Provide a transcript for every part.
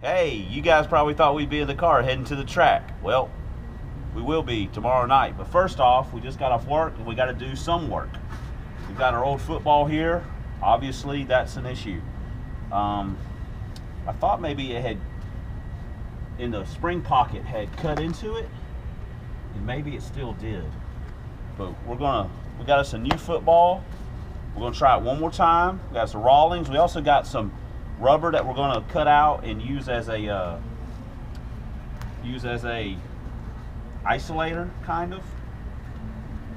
Hey, you guys probably thought we'd be in the car heading to the track. Well, we will be tomorrow night. But first off, we just got off work and we got to do some work. We've got our old football here. Obviously, that's an issue. I thought maybe it had, in the spring pocket, had cut into it. And maybe it still did. But we got us a new football. We're gonna try it one more time. We got some Rawlings. We also got some rubber that we're gonna cut out and use as a isolator, kind of.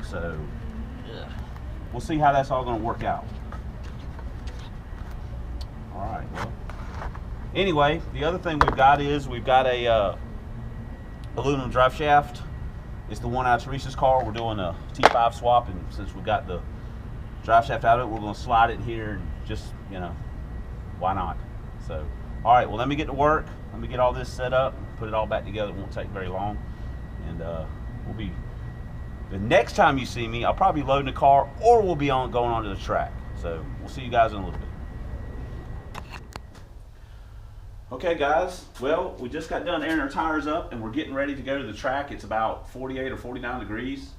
So we'll see how that's all gonna work out. All right. Well, anyway, the other thing we've got is we've got a aluminum drive shaft. It's the one out of Teresa's car. We're doing a T5 swap, and since we've got the drive shaft out of it, we're going to slide it here and just, you know, why not? So, all right, well, let me get to work. Let me get all this set up, put it all back together. It won't take very long. And we'll be, the next time you see me, I'll probably be loading the car, or we'll be going onto the track. So we'll see you guys in a little bit. Okay guys, well, we just got done airing our tires up and we're getting ready to go to the track. It's about 48 or 49 degrees.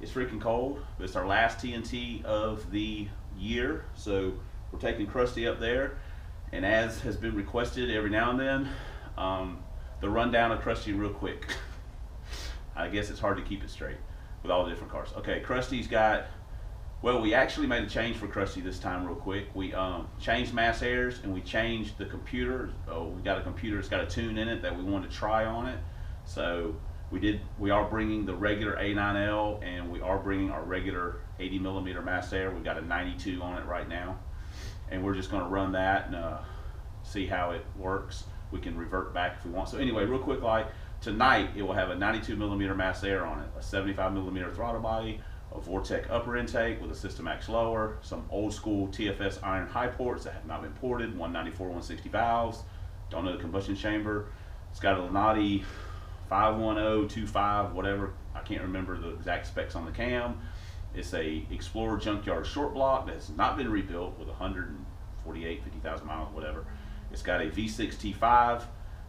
It's freaking cold, but it's our last TNT of the year. So we're taking kRusty up there, and as has been requested every now and then, the rundown of kRusty real quick. I guess it's hard to keep it straight with all the different cars. Okay, kRusty's got, well, we actually made a change for kRusty this time real quick. We changed mass airs and we changed the computer. We got a computer that's got a tune in it that we wanted to try on it. So we are bringing the regular A9L and we are bringing our regular 80mm mass air. We've got a 92 on it right now. And we're just gonna run that and see how it works. We can revert back if we want. So anyway, real quick, like tonight, it will have a 92mm mass air on it, a 75mm throttle body, a Vortec upper intake with a Systemax lower, some old school TFS iron high ports that have not been ported, 194, 160 valves, don't know the combustion chamber. It's got a Lenati 51025, whatever, I can't remember the exact specs on the cam. It's a Explorer junkyard short block that has not been rebuilt with 148, 50,000 miles, whatever. It's got a V6 T5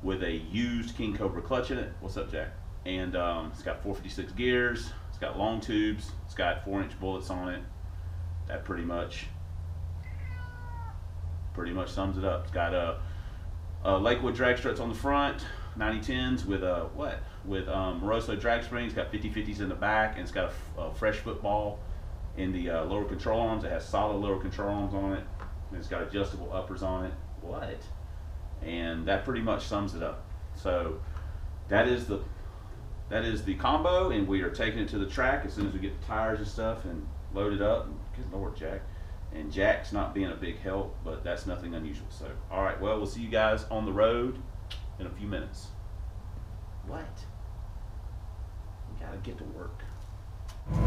with a used King Cobra clutch in it. What's up, Jack? And it's got 456 gears. It's got long tubes. It's got 4-inch bullets on it. That pretty much sums it up. It's got Lakewood drag struts on the front, 9010s with Moroso drag springs. Got 50/50s in the back, and it's got a fresh football in the lower control arms. It has solid lower control arms on it, and it's got adjustable uppers on it. What? And that pretty much sums it up. So that is the combo, and we are taking it to the track as soon as we get the tires and stuff and load it up. Good Lord, Jack. And Jack's not being a big help, but that's nothing unusual. So, all right, well, we'll see you guys on the road in a few minutes. What? We gotta get to work. All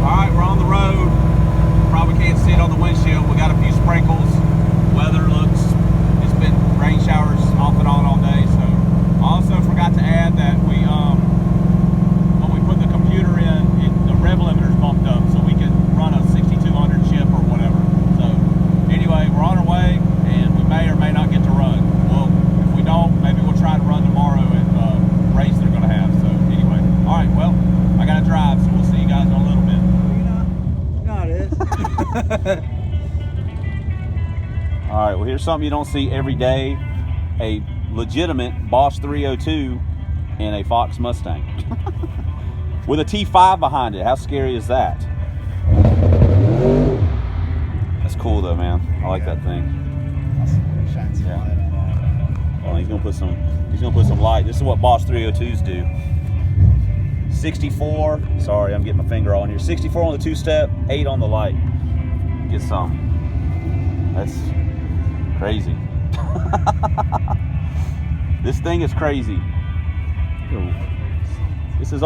right, we're on the road. Probably can't see it on the windshield. We got a few sprinkles. Weather it's been rain showers off and on all day. So I also forgot to add that when we put the computer in, the rev limiter's bumped up so we can run a 6200 chip or whatever. So anyway, we're on our way and we may or may not get to run. Well, if we don't, maybe we'll try to run tomorrow at the race they're going to have. So anyway, all right, well, I got to drive, so we'll see you guys in a little bit. You know it is. All right, well, here's something you don't see every day. A legitimate Boss 302 and a Fox Mustang with a T5 behind it. How scary is that? That's cool though, man. I like that thing. Shine some light on that. Oh, he's gonna put some light. This is what Boss 302s do. 64. Sorry, I'm getting my finger on here. 64 on the two-step, 8 on the light. Get some. That's crazy. This thing is crazy. This is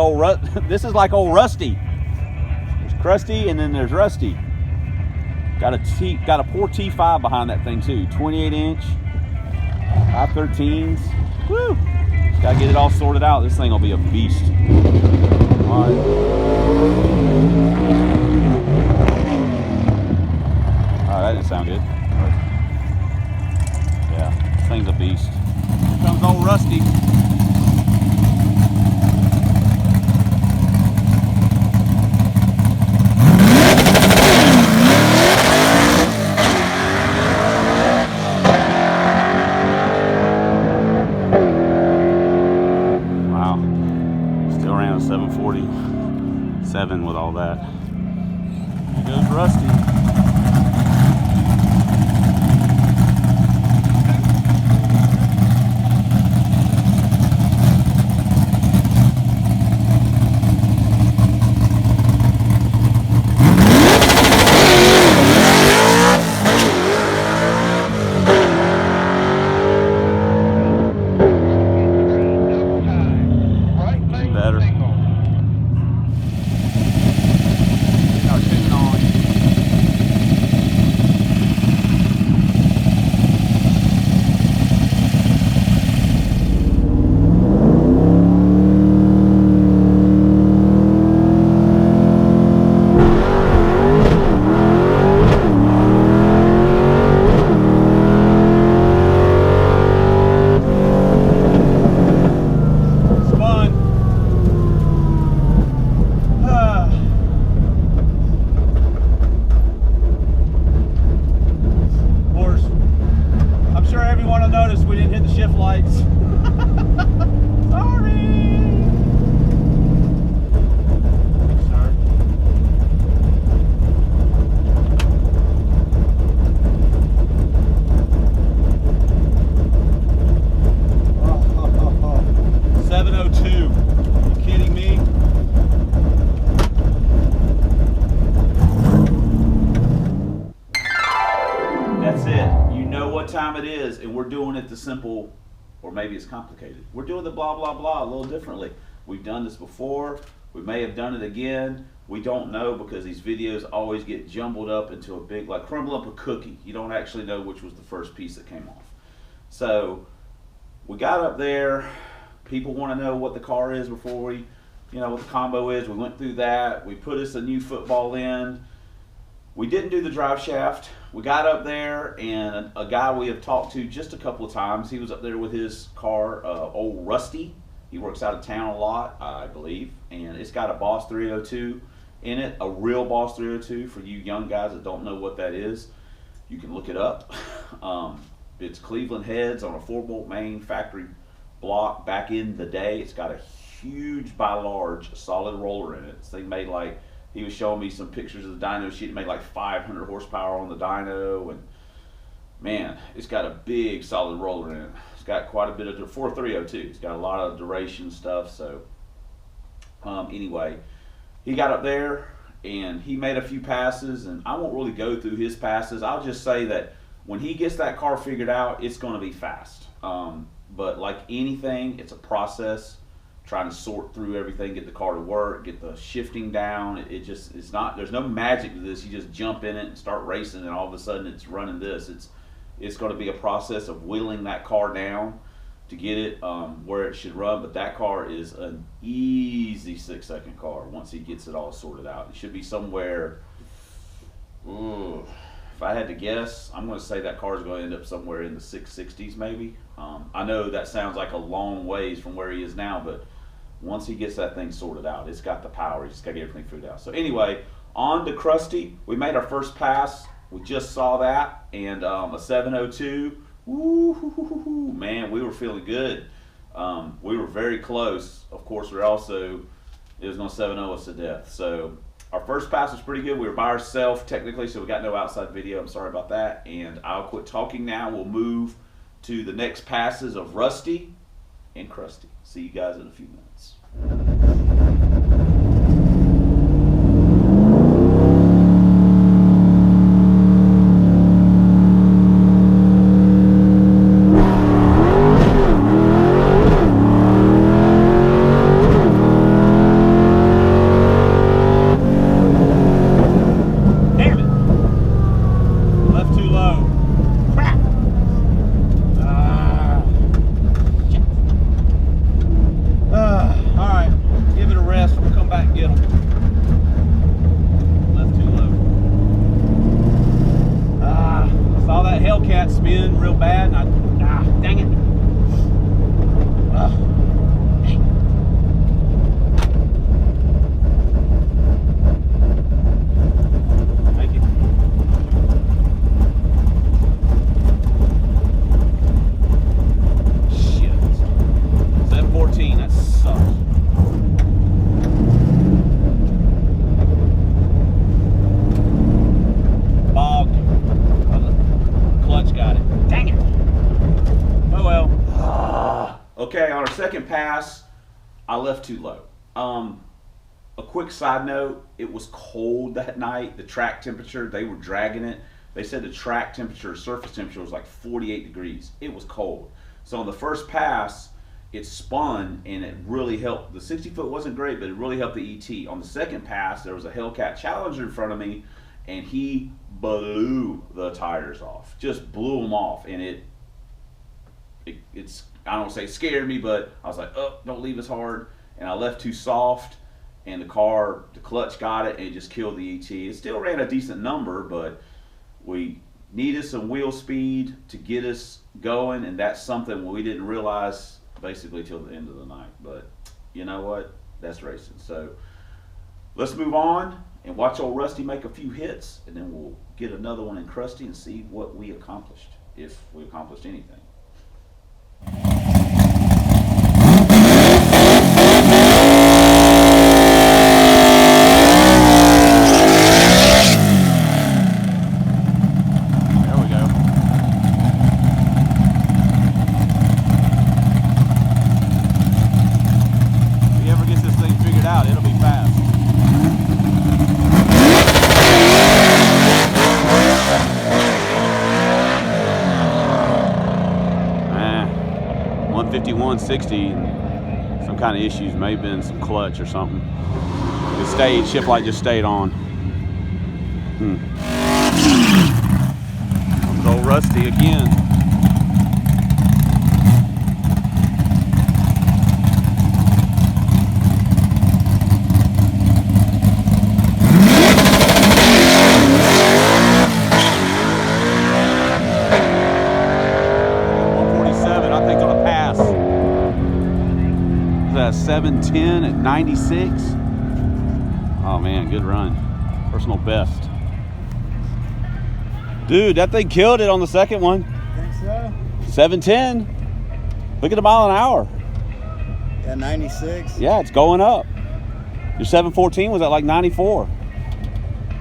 this is like old Rusty. There's kRusty and then there's Rusty. Got a poor T5 behind that thing too. 28-inch, 513s. Woo! Just gotta get it all sorted out. This thing will be a beast. All right. That didn't sound good. Yeah, this thing's a beast. Here comes old Rusty. Wow. Still ran a 747 with all that. Here goes Rusty. Time it is, and we're doing it the simple, or maybe it's complicated. We're doing the blah blah blah a little differently. We've done this before, we may have done it again, we don't know, because these videos always get jumbled up into a big, like crumble up a cookie. You don't actually know which was the first piece that came off. So we got up there, people want to know what the car is before we, you know, what the combo is. We went through that, we put us a new football in. We didn't do the drive shaft. We got up there, and a guy we have talked to just a couple of times, he was up there with his car, old Rusty. He works out of town a lot, I believe, and it's got a Boss 302 in it, a real Boss 302. For you young guys that don't know what that is, you can look it up. It's Cleveland heads on a 4-bolt main factory block back in the day. It's got a huge by large solid roller in it. This thing made like, he was showing me some pictures of the dyno sheet. It made like 500 horsepower on the dyno, and man, it's got a big solid roller in it. It's got quite a bit of 4302. It's got a lot of duration stuff. So anyway, he got up there and he made a few passes, and I won't really go through his passes. I'll just say that when he gets that car figured out, it's going to be fast. But like anything, it's a process. Trying to sort through everything, get the car to work, get the shifting down. It's not, there's no magic to this. You just jump in it and start racing, and all of a sudden it's running this. It's going to be a process of whittling that car down to get it where it should run. But that car is an easy 6-second car once he gets it all sorted out. It should be somewhere, if I had to guess, I'm going to say that car is going to end up somewhere in the 660s maybe. I know that sounds like a long ways from where he is now, but once he gets that thing sorted out, it's got the power. He's just got to get everything figured out. So anyway, on to kRusty. We made our first pass. We just saw that, and a 702. Woo, man, we were feeling good. We were very close. Of course, we're also, it was going to 7-0 us to death. So our first pass was pretty good. We were by ourselves technically, so we got no outside video. I'm sorry about that. And I'll quit talking now. We'll move to the next passes of Rusty and kRusty. See you guys in a few minutes. All right. Okay, on our second pass, I left too low. A quick side note, it was cold that night. The track temperature, they were dragging it. They said the track temperature, surface temperature was like 48 degrees. It was cold. So on the first pass, it spun and it really helped. The 60-foot wasn't great, but it really helped the ET. On the second pass, there was a Hellcat Challenger in front of me, and he blew the tires off. Just blew them off, and it's I don't say scared me, but I was like, oh, don't leave us hard. And I left too soft, and the clutch got it, and it just killed the ET. It still ran a decent number, but we needed some wheel speed to get us going, and that's something we didn't realize basically till the end of the night. But you know what? That's racing. So let's move on and watch old Rusty make a few hits, and then we'll get another one in kRusty and see what we accomplished, if we accomplished anything. Some kind of issues, may have been some clutch or something. It stayed, shift light just stayed on. Comes old Rusty again. That 710 at 96. Oh man, good run. Personal best. Dude, that thing killed it on the second one. Think so? 710. Look at the mile an hour. Yeah, 96. Yeah, it's going up. Your 714 was at like 94.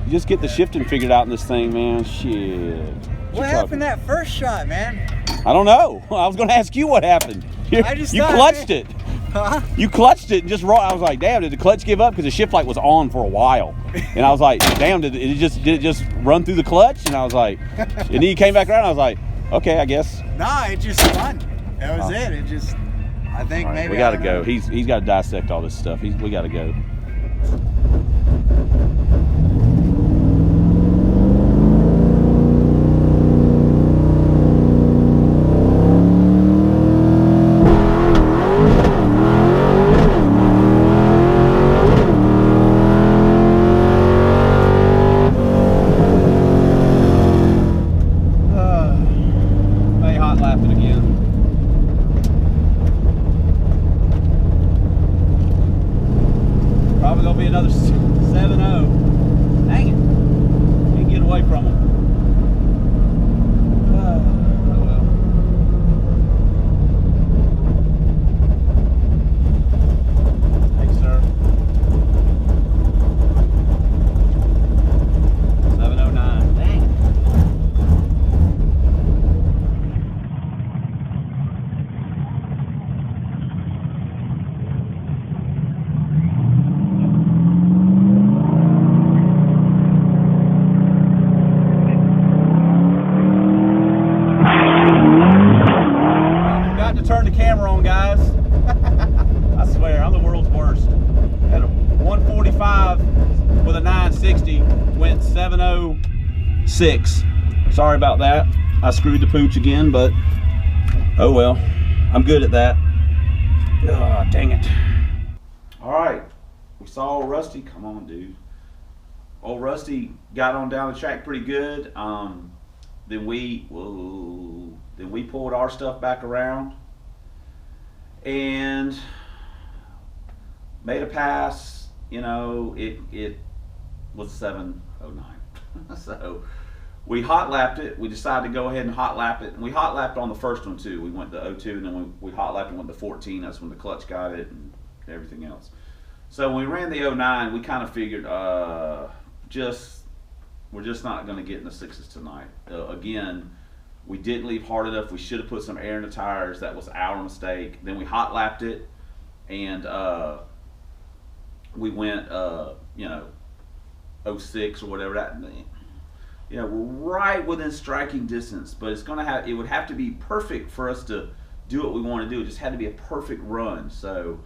You just get the shifting figured out in this thing, man. Shit. What happened that first shot, man? I don't know. I was going to ask you what happened. You clutched it. Huh? You clutched it and just rolled. I was like, damn, did the clutch give up? Because the shift light was on for a while. And I was like, damn, did it just run through the clutch? And I was like, and then you came back around. I was like, okay, I guess. Nah, it just spun. That was it. It just, I think maybe. We got to go. He's got to dissect all this stuff. We got to go. Another 7-0. Dang it. Can't get away from them. Oh well. Thanks, sir. 709. Dang it. Turn the camera on, guys. I swear, I'm the world's worst. Had a 145 with a 960, went 706. Sorry about that. I screwed the pooch again, but oh well. I'm good at that. Oh, dang it. All right, we saw old Rusty. Come on, dude. Old Rusty got on down the track pretty good. Then we pulled our stuff back around and made a pass. You know, it was 709. So we hot lapped it. We decided to go ahead and hot lap it, and we hot lapped on the first one too. We went to 02, and then we hot lapped and went to 14. That's when the clutch got it and everything else. So when we ran the 09, we kind of figured we're just not going to get in the sixes tonight. Again, We didn't leave hard enough. We should have put some air in the tires. That was our mistake. Then we hot lapped it, and we went, you know, 06 or whatever that. You know, we're right within striking distance, but it would have to be perfect for us to do what we want to do. It just had to be a perfect run. So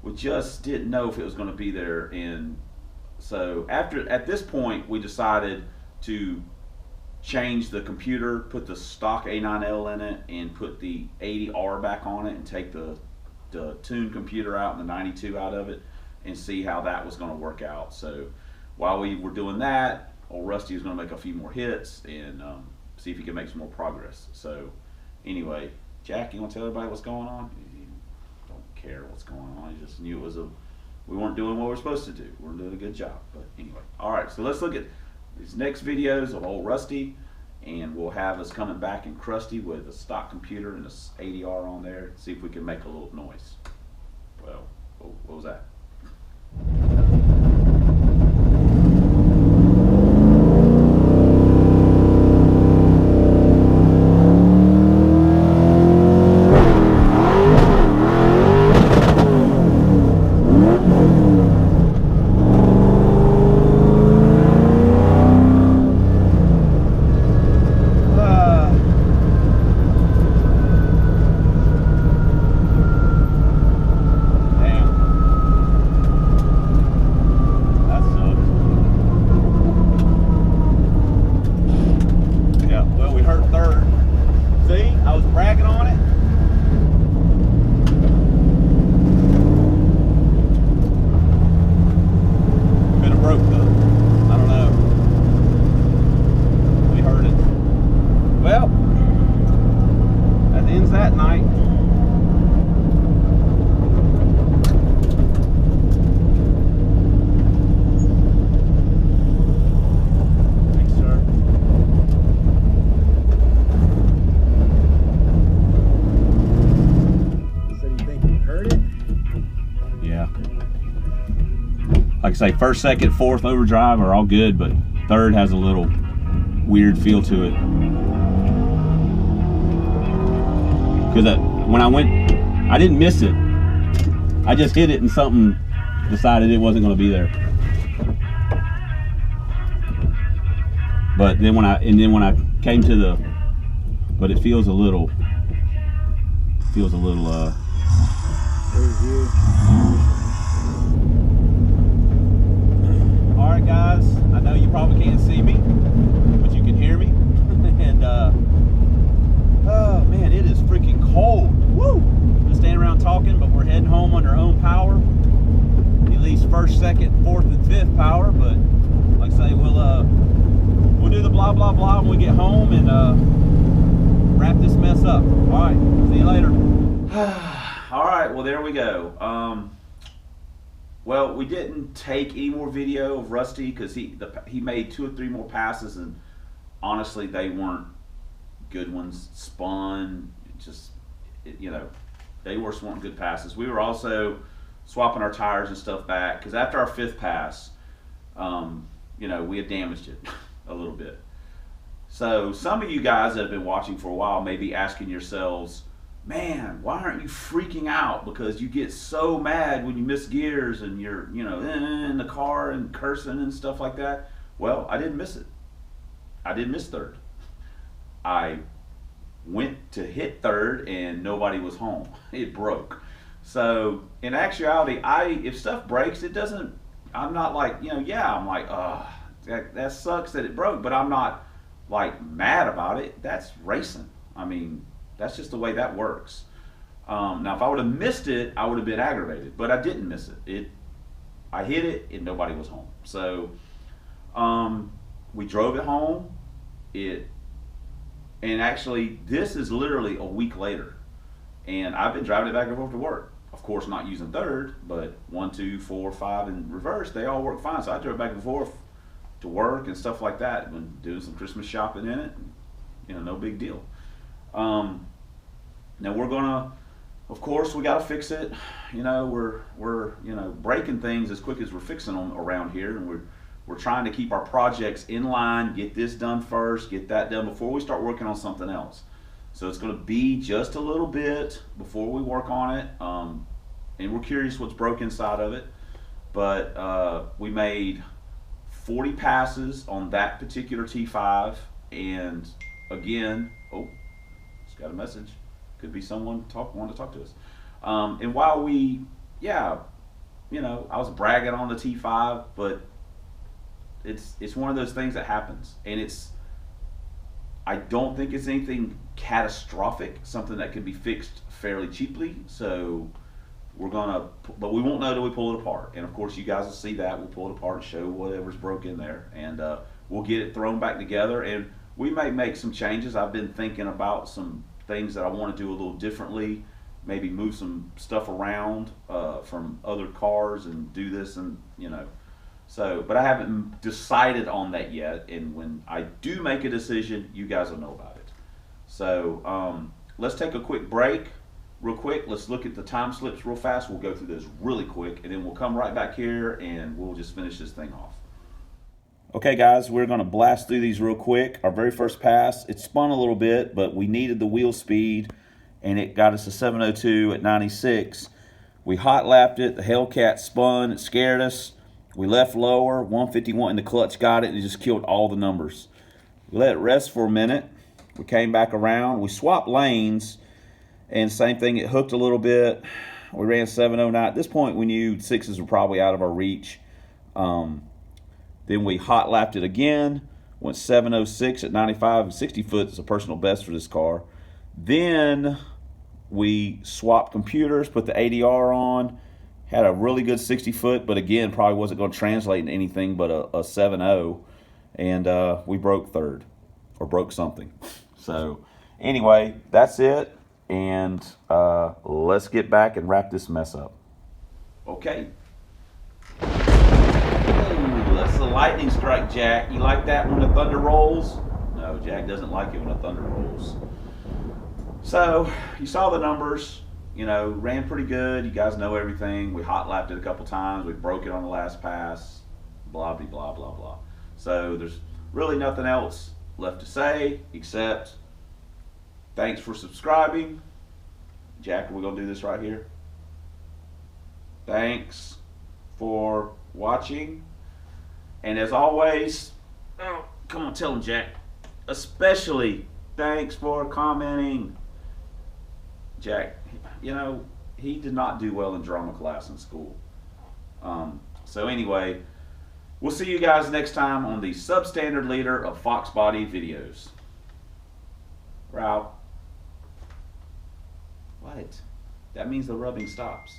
we just didn't know if it was going to be there. And so at this point, we decided to change the computer, put the stock A9L in it, and put the 80R back on it, and take the tuned computer out and the 92 out of it, and see how that was going to work out. So while we were doing that, old Rusty was going to make a few more hits and see if he could make some more progress. So anyway, Jack, you want to tell everybody what's going on? You don't care what's going on. You just knew it was we weren't doing what we were supposed to do. We weren't doing a good job. But anyway, all right. So let's look at these next videos of old Rusty, and we'll have us coming back in kRusty with a stock computer and a 80R on there. See if we can make a little noise. Well, what was that? Like I say, first, second, fourth overdrive are all good, but third has a little weird feel to it. Because when I went, I didn't miss it. I just hit it and something decided it wasn't going to be there. But then when I came to the, but it feels a little Alright guys, I know you probably can't see me, but you can hear me. And oh man, it is freaking cold. Woo! Just standing around talking, but we're heading home on our own power. At least first, second, fourth, and fifth power, but like I say, we'll do the blah blah blah when we get home and wrap this mess up. Alright, see you later. Alright, well there we go. Well, we didn't take any more video of Rusty because he made 2 or 3 more passes, and honestly they weren't good ones. Spun, you know, they weren't good passes. We were also swapping our tires and stuff back because after our 5th pass, you know, we had damaged it a little bit. So some of you guys that have been watching for a while may be asking yourselves, man, why aren't you freaking out? Because you get so mad when you miss gears and you're, you know, in the car and cursing and stuff like that. Well, I didn't miss it. I didn't miss third. I went to hit third and nobody was home. It broke. So in actuality, if stuff breaks, it doesn't, I'm not like, you know, yeah, I'm like, that sucks that it broke, but I'm not like mad about it. That's racing. I mean, that's just the way that works. Now, if I would have missed it, I would have been aggravated, but I didn't miss it. I hit it and nobody was home. So we drove it home. And actually, this is literally a week later, and I've been driving it back and forth to work. Of course, not using third, but 1, 2, 4, 5 in reverse, they all work fine. So I drove back and forth to work and stuff like that, and doing some Christmas shopping in it. And, you know, no big deal. Now we're gonna, of course, we gotta fix it. You know, we're you know, breaking things as quick as we're fixing them around here, and we're we're trying to keep our projects in line, get this done first, get that done before we start working on something else. So it's going to be just a little bit before we work on it, and we're curious what's broke inside of it. But we made 40 passes on that particular T5, and again, oh, it's got a message. Could be someone wanting to talk to us. And while we, yeah, you know, I was bragging on the T5, but it's one of those things that happens, and I don't think it's anything catastrophic, something that could be fixed fairly cheaply. So but we won't know till we pull it apart. And of course, you guys will see that. We'll pull it apart and show whatever's broke in there, and we'll get it thrown back together. And we may make some changes. I've been thinking about some things that I want to do a little differently. Maybe move some stuff around from other cars and do this, and you know. So, but I haven't decided on that yet. And when I do make a decision, you guys will know about it. So let's take a quick break. Real quick, let's look at the time slips real fast. We'll go through this really quick, and then we'll come right back here and we'll just finish this thing off. Okay guys, we're gonna blast through these real quick. Our very first pass, it spun a little bit, but we needed the wheel speed, and it got us to 702 at 96. We hot lapped it, the Hellcat spun, it scared us. We left lower, 151 in the clutch, got it, and it just killed all the numbers. We let it rest for a minute. We came back around, we swapped lanes, and same thing, it hooked a little bit. We ran 709. At this point, we knew sixes were probably out of our reach. Then we hot lapped it again, went 706 at 95, and 60 foot is a personal best for this car. Then we swapped computers, put the ADR on, had a really good 60 foot, but again, probably wasn't going to translate into anything but a 7.0, and we broke third, or broke something. So anyway, that's it, and let's get back and wrap this mess up. Okay. Ooh, that's the lightning strike, Jack. You like that when the thunder rolls? No, Jack doesn't like it when the thunder rolls. So you saw the numbers. You know, ran pretty good. You guys know everything. We hot lapped it a couple times. We broke it on the last pass. Blah, blah, blah, blah, blah. So there's really nothing else left to say except thanks for subscribing. Jack, are we going to do this right here? Thanks for watching. And as always, oh, come on, tell him, Jack. Especially thanks for commenting. Jack, you know, he did not do well in drama class in school. So anyway, we'll see you guys next time on the substandard leader of Fox Body videos. We're out. What? That means the rubbing stops.